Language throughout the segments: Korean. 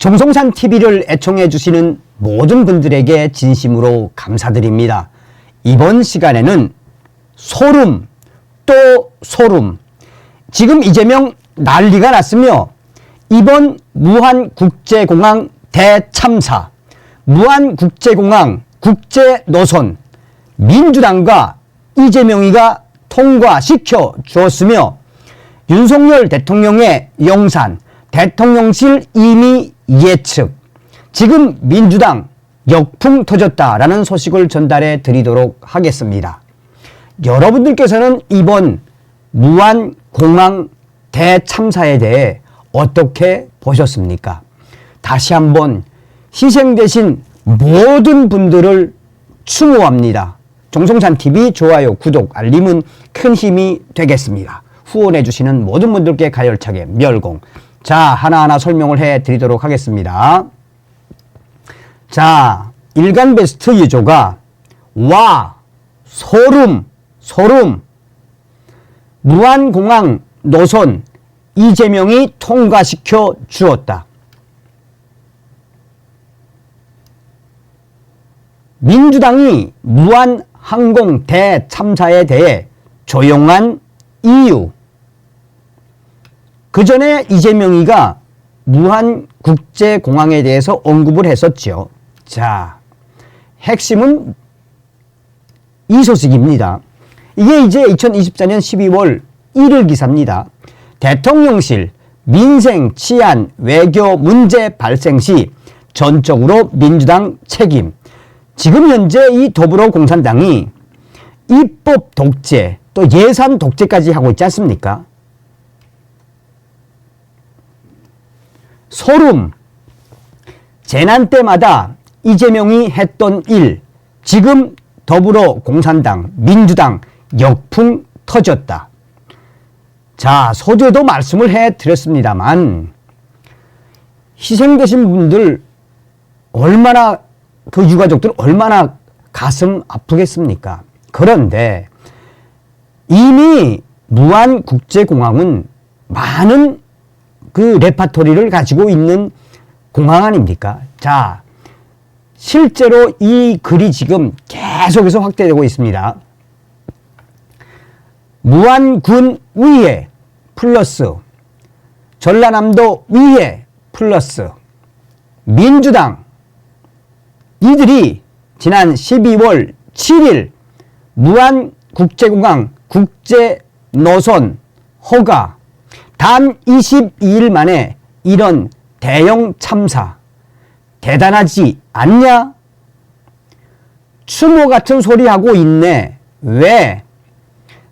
정성산 TV를 애청해 주시는 모든 분들에게 진심으로 감사드립니다. 이번 시간에는 소름 또 소름. 지금 이재명 난리가 났으며 이번 무한국제공항 대참사, 무한국제공항 국제노선 민주당과 이재명이가 통과시켜 주었으며 윤석열 대통령의 영산, 대통령실 임의 예측, 지금 민주당 역풍 터졌다라는 소식을 전달해 드리도록 하겠습니다. 여러분들께서는 이번 무한공항 대참사에 대해 어떻게 보셨습니까? 다시 한번 희생되신 모든 분들을 추모합니다. 정성산TV 좋아요, 구독, 알림은 큰 힘이 되겠습니다. 후원해 주시는 모든 분들께 가열차게 멸공. 자, 하나하나 설명을 해 드리도록 하겠습니다. 자, 일간베스트 유조가 와, 소름, 소름, 무한공항 노선 이재명이 통과시켜 주었다. 민주당이 무한항공 대참사에 대해 조용한 이유. 그 전에 이재명이가 무한국제공항에 대해서 언급을 했었죠. 자, 핵심은 이 소식입니다. 이게 이제 2024년 12월 1일 기사입니다. 대통령실 민생, 치안, 외교 문제 발생 시 전적으로 민주당 책임. 지금 현재 이 더불어공산당이 입법 독재 또 예산 독재까지 하고 있지 않습니까? 소름. 재난 때마다 이재명이 했던 일, 지금 더불어공산당, 민주당 역풍 터졌다. 자, 서두에도 말씀을 해드렸습니다만 희생되신 분들 얼마나, 그 유가족들 얼마나 가슴 아프겠습니까? 그런데 이미 무한국제공항은 많은 그 레파토리를 가지고 있는 공항 아닙니까? 자, 실제로 이 글이 지금 계속해서 확대되고 있습니다. 무안군 위에 플러스 전라남도 위에 플러스 민주당, 이들이 지난 12월 7일 무한국제공항 국제노선 허가, 단 22일 만에 이런 대형 참사 대단하지 않냐? 추모 같은 소리 하고 있네. 왜?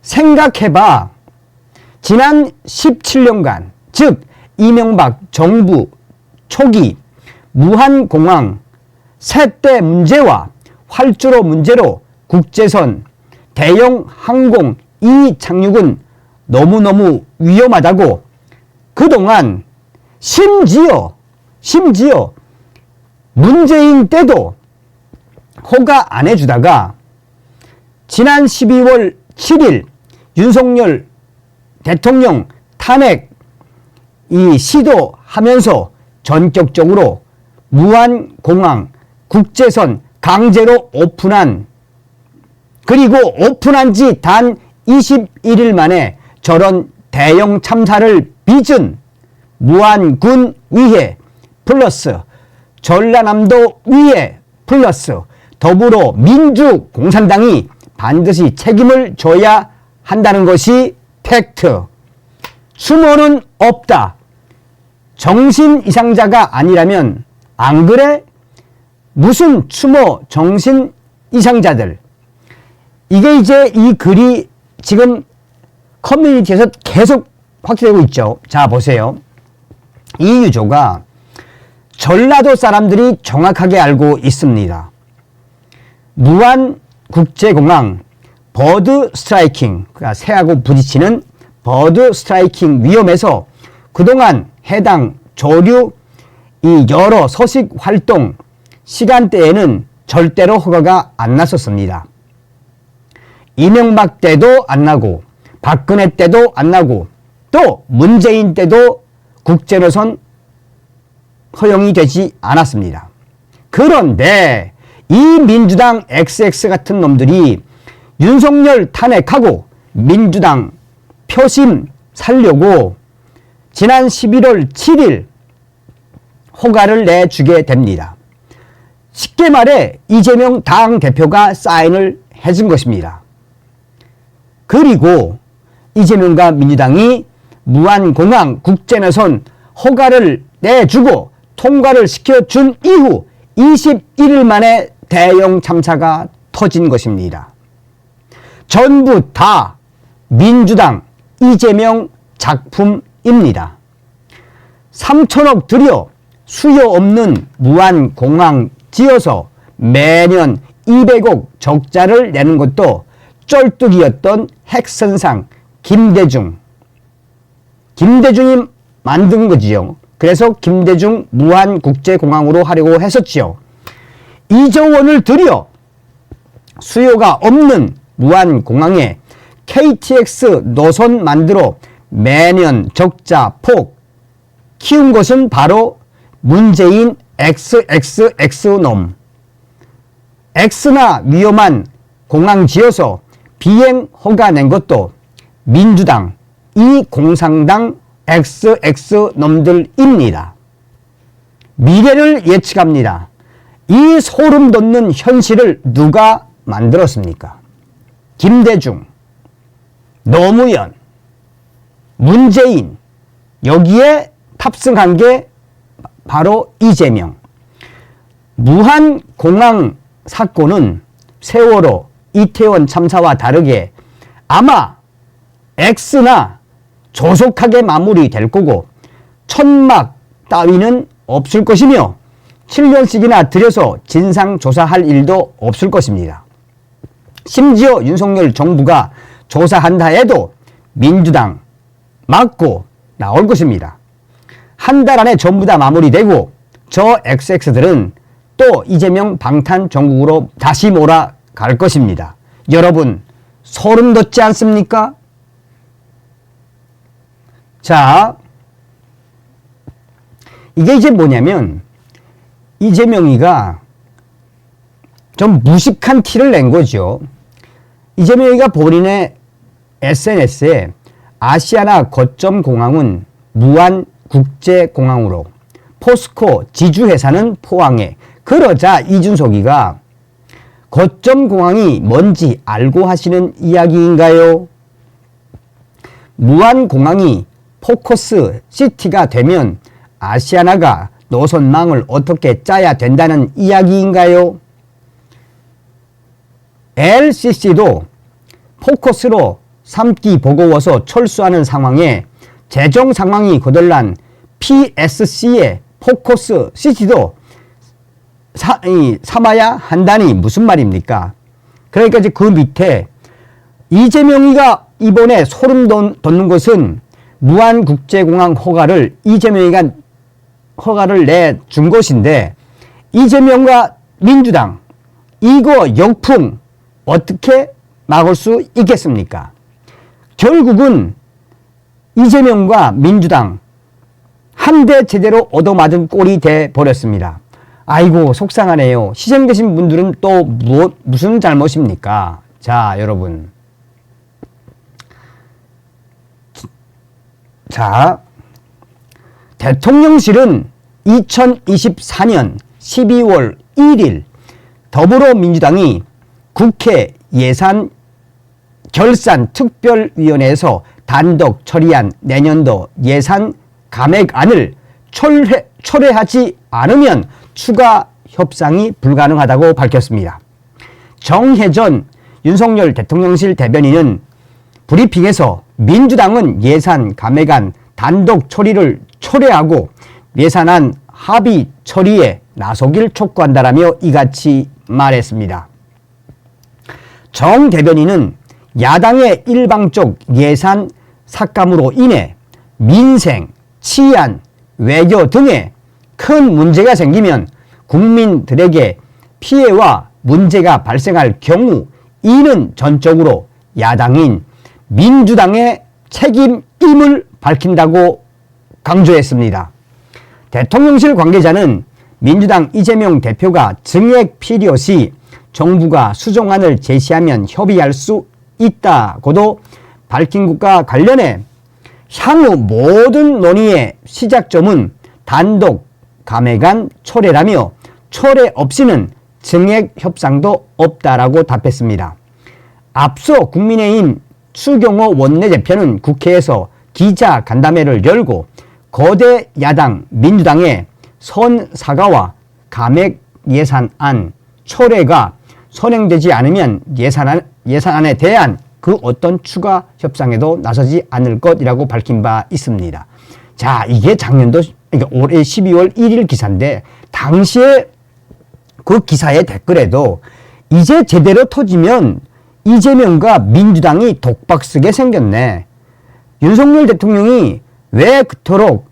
생각해봐. 지난 17년간, 즉 이명박 정부 초기 무한공항 세대 문제와 활주로 문제로 국제선, 대형 항공 이 착륙은 너무너무 위험하다고 그동안 심지어 문재인 때도 허가 안 해주다가 지난 12월 7일 윤석열 대통령 탄핵 이 시도하면서 전격적으로 무한공항 국제선 강제로 오픈한, 그리고 오픈한 지 단 21일 만에 저런 대형 참사를 빚은 무안군 위에 플러스 전라남도 위에 플러스 더불어민주공산당이 반드시 책임을 져야 한다는 것이 팩트. 추모는 없다. 정신 이상자가 아니라면 안 그래? 무슨 추모 정신 이상자들. 이게 이제 이 글이 지금 커뮤니티에서 계속 확대되고 있죠. 자, 보세요. 이 유조가 전라도 사람들이 정확하게 알고 있습니다. 무한국제공항 버드 스트라이킹, 그러니까 새하고 부딪히는 버드 스트라이킹 위험에서 그동안 해당 조류 이 여러 서식 활동 시간대에는 절대로 허가가 안 났었습니다. 이명박 때도 안 나고 박근혜 때도 안 나고 또 문재인 때도 국제노선 허용이 되지 않았습니다. 그런데 이 민주당 XX 같은 놈들이 윤석열 탄핵하고 민주당 표심 살려고 지난 11월 7일 허가를 내주게 됩니다. 쉽게 말해 이재명 당대표가 사인을 해준 것입니다. 그리고 이재명과 민주당이 무안공항 국제노선 허가를 내주고 통과를 시켜준 이후 21일 만에 대형 참사가 터진 것입니다. 전부 다 민주당 이재명 작품입니다. 3천억 들여 수요 없는 무안공항 지어서 매년 200억 적자를 내는 것도 쩔뚝이었던 핵선상 김대중이 만든 거지요. 그래서 김대중 무안국제공항으로 하려고 했었지요. 2조 원을 들여 수요가 없는 무안공항에 KTX 노선 만들어 매년 적자 폭 키운 것은 바로 문재인 XXX놈. X나 위험한 공항 지어서 비행 허가 낸 것도 민주당, 이 공산당 XX놈들입니다. 미래를 예측합니다. 이 소름 돋는 현실을 누가 만들었습니까? 김대중, 노무현, 문재인, 여기에 탑승한 게 바로 이재명. 무안공항 사건은 세월호, 이태원 참사와 다르게 아마 X나 조속하게 마무리될 거고 천막 따위는 없을 것이며 7년씩이나 들여서 진상조사할 일도 없을 것입니다. 심지어 윤석열 정부가 조사한다 해도 민주당 맞고 나올 것입니다. 한 달 안에 전부 다 마무리되고 저 XX들은 또 이재명 방탄 정국으로 다시 몰아갈 것입니다. 여러분 소름 돋지 않습니까? 자, 이게 이제 뭐냐면 이재명이가 좀 무식한 티를 낸 거죠. 이재명이가 본인의 SNS에 아시아나 거점 공항은 무안국제공항으로 포스코 지주회사는 포항에, 그러자 이준석이가 거점 공항이 뭔지 알고 하시는 이야기인가요? 무안공항이 포커스 시티가 되면 아시아나가 노선망을 어떻게 짜야 된다는 이야기인가요? LCC도 포커스로 삼기 버거워서 철수하는 상황에 재정 상황이 거덜난 PSC의 포커스 시티도 삼아야 한다니 무슨 말입니까? 그러니까 이제 그 밑에 이재명이가 이번에 소름 돋는 것은 무안국제공항 허가를 이재명이가 허가를 내준 것인데 이재명과 민주당 이거 역풍 어떻게 막을 수 있겠습니까? 결국은 이재명과 민주당 한 대 제대로 얻어맞은 꼴이 돼 버렸습니다. 아이고 속상하네요. 희생되신 분들은 또 무슨 잘못입니까? 자, 여러분. 자, 대통령실은 2024년 12월 1일 더불어민주당이 국회 예산 결산 특별위원회에서 단독 처리한 내년도 예산 감액안을 철회하지 않으면 추가 협상이 불가능하다고 밝혔습니다. 정혜전 윤석열 대통령실 대변인은 브리핑에서 민주당은 예산 감액안 단독 처리를 철회하고 예산안 합의 처리에 나서길 촉구한다라며 이같이 말했습니다. 정 대변인은 야당의 일방적 예산 삭감으로 인해 민생, 치안, 외교 등에 큰 문제가 생기면 국민들에게 피해와 문제가 발생할 경우 이는 전적으로 야당인 민주당의 책임임을 밝힌다고 강조했습니다. 대통령실 관계자는 민주당 이재명 대표가 증액 필요 시 정부가 수정안을 제시하면 협의할 수 있다고도 밝힌 것과 관련해 향후 모든 논의의 시작점은 단독 감액안 철회라며 철회 없이는 증액 협상도 없다라고 답했습니다. 앞서 국민의힘 추경호 원내대표는 국회에서 기자 간담회를 열고 거대 야당 민주당의 선사과와 감액 예산안 철회가 선행되지 않으면 예산안에 대한 그 어떤 추가 협상에도 나서지 않을 것이라고 밝힌 바 있습니다. 자, 이게 작년도 그러니까 올해 12월 1일 기사인데 당시에 그 기사의 댓글에도 이제 제대로 터지면 이재명과 민주당이 독박 쓰게 생겼네. 윤석열 대통령이 왜 그토록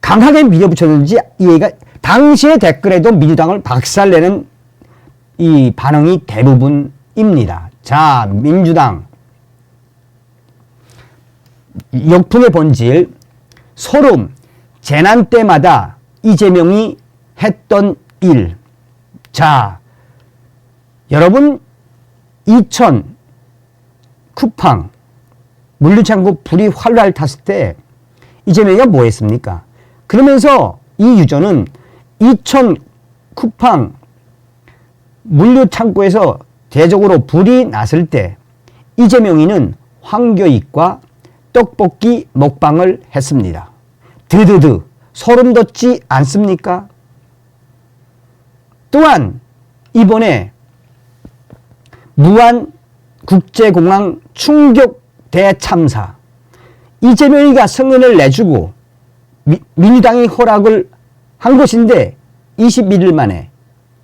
강하게 밀어붙였는지 이해가, 당시의 댓글에도 민주당을 박살내는 이 반응이 대부분입니다. 자, 민주당 역풍의 본질, 소름, 재난 때마다 이재명이 했던 일. 자, 여러분, 2000 쿠팡 물류창고 불이 활활 탔을 때 이재명이가 뭐 했습니까? 그러면서 이 유저는 2000 쿠팡 물류창고에서 대적으로 불이 났을 때 이재명이는 황교익과 떡볶이 먹방을 했습니다. 드드드 소름 돋지 않습니까? 또한 이번에 무안국제공항 충격 대참사, 이재명이가 승인을 내주고 민주당이 허락을 한 것인데 21일 만에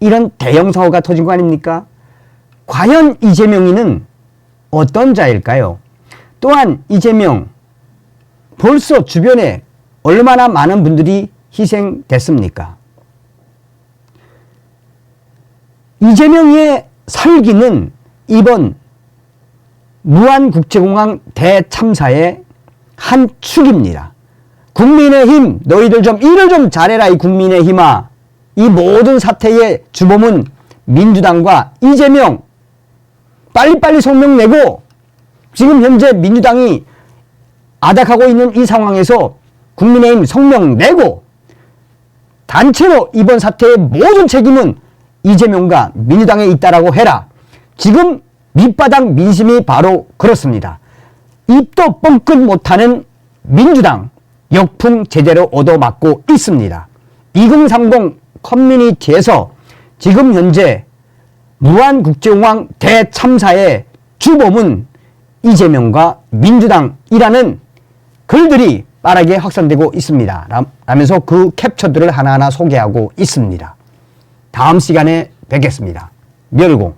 이런 대형 사고가 터진 거 아닙니까? 과연 이재명이는 어떤 자일까요? 또한 이재명 벌써 주변에 얼마나 많은 분들이 희생됐습니까? 이재명의 살기는 이번 무안국제공항 대참사의 한 축입니다. 국민의힘 너희들 좀 일을 좀 잘해라. 이 국민의힘아, 이 모든 사태의 주범은 민주당과 이재명, 빨리빨리 성명 내고, 지금 현재 민주당이 아닥하고 있는 이 상황에서 국민의힘 성명 내고 단체로 이번 사태의 모든 책임은 이재명과 민주당에 있다라고 해라. 지금 밑바닥 민심이 바로 그렇습니다. 입도 뻥끗 못하는 민주당 역풍 제대로 얻어맞고 있습니다. 2030 커뮤니티에서 지금 현재 무안국제공항 대참사의 주범은 이재명과 민주당이라는 글들이 빠르게 확산되고 있습니다. 라면서 그 캡처들을 하나하나 소개하고 있습니다. 다음 시간에 뵙겠습니다. 멸공.